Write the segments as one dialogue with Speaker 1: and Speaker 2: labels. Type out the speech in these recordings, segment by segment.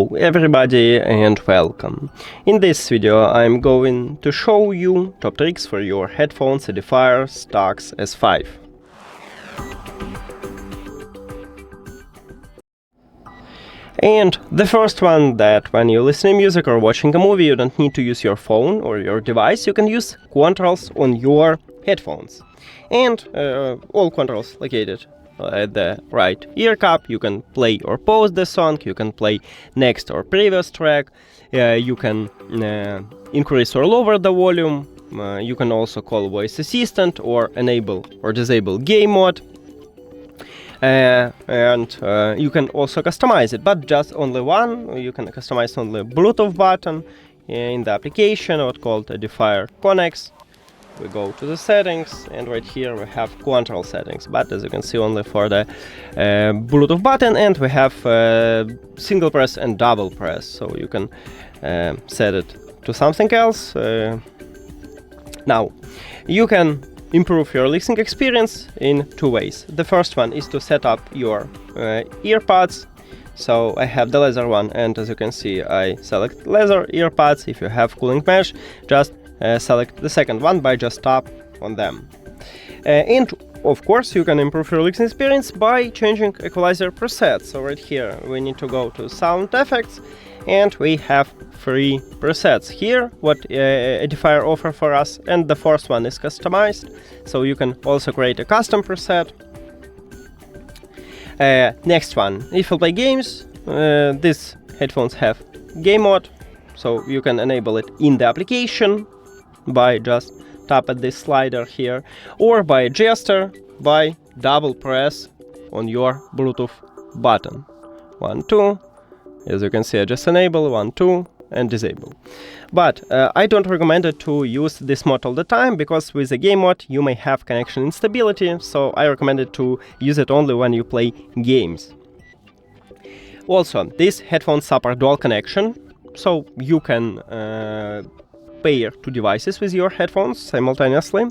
Speaker 1: Hello everybody and welcome. In this video I'm going to show you top tricks for your headphones EDIFIER STAX S5. And the first one, that when you listen to music or watching a movie you don't need to use your phone or your device, you can use controls on your headphones. And all controls located at the right ear cup. You can play or pause the song, you can play next or previous track, you can increase or lower the volume, you can also call voice assistant or enable or disable game mode, and you can also customize it, but just only one. You can customize only Bluetooth button in the application, what's called EDIFIER codecs. We go to the settings, and right here we have control settings, but as you can see only for the Bluetooth button, and we have single press and double press, so you can set it to something else. Now, you can improve your listening experience in two ways. The first one is to set up your earpods. So I have the leather one, and as you can see I select leather earpods. If you have cooling mesh, just select the second one by just tap on them. And of course you can improve your listening experience by changing equalizer presets. So right here we need to go to sound effects, and we have 3 presets here what EDIFIER offer for us, and the first one is customized, so you can also create a custom preset. Next one, if you play games, these headphones have game mode, so you can enable it in the application by just tap at this slider here, or by gesture by double press on your Bluetooth button. 1, 2, as you can see I just enable, 1, 2, and disable. But I don't recommend it to use this mode all the time, because with the game mode you may have connection instability, so I recommend it to use it only when you play games. Also, these headphones support dual connection, so you can pair 2 devices with your headphones simultaneously,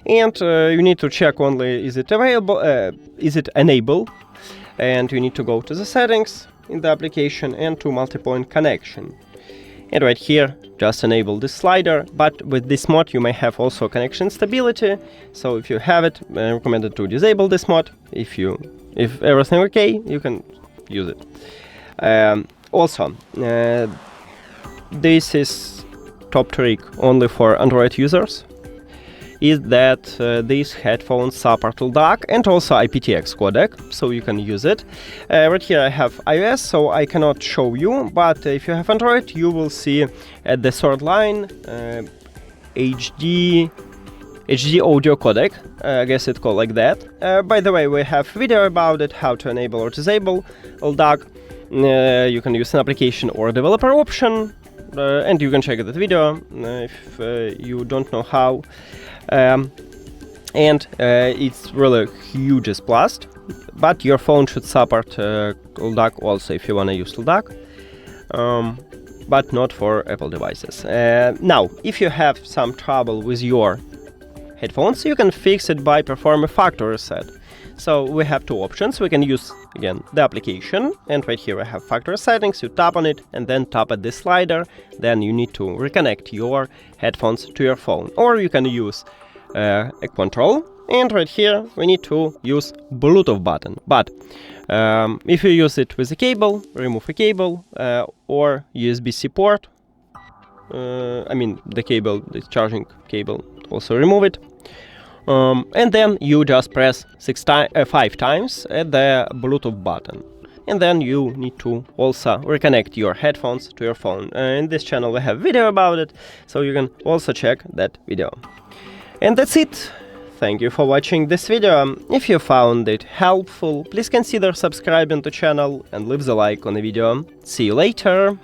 Speaker 1: and you need to check only is it available, is it enabled, and you need to go to the settings in the application and to multi-point connection. And right here just enable this slider, but with this mode you may have also connection stability, so if you have it, I recommend it to disable this mode. If everything okay, you can use it. Also, this is top trick only for Android users, is that these headphones support LDAC and also aptX codec, so you can use it. Right here I have iOS, so I cannot show you, but if you have Android you will see at the third line HD audio codec, I guess it's called like that. By the way, we have video about it, how to enable or disable LDAC. You can use an application or developer option, and you can check that video if you don't know how. And it's really a huge plus, but your phone should support LDAC also if you want to use LDAC, but not for Apple devices. Now, if you have some trouble with your headphones, you can fix it by performing a factory reset. So we have 2 options. We can use again the application, and right here I have factory settings. You tap on it and then tap at this slider, then you need to reconnect your headphones to your phone, or you can use a control, and right here we need to use Bluetooth button. But if you use it with a cable, remove a cable, or USB-C port, I mean the cable, the charging cable, also remove it. And then you just press 5 times at the Bluetooth button, and then you need to also reconnect your headphones to your phone. In this channel we have video about it, so you can also check that video. And that's it. Thank you for watching this video. If you found it helpful, please consider subscribing to the channel and leave the like on the video. See you later!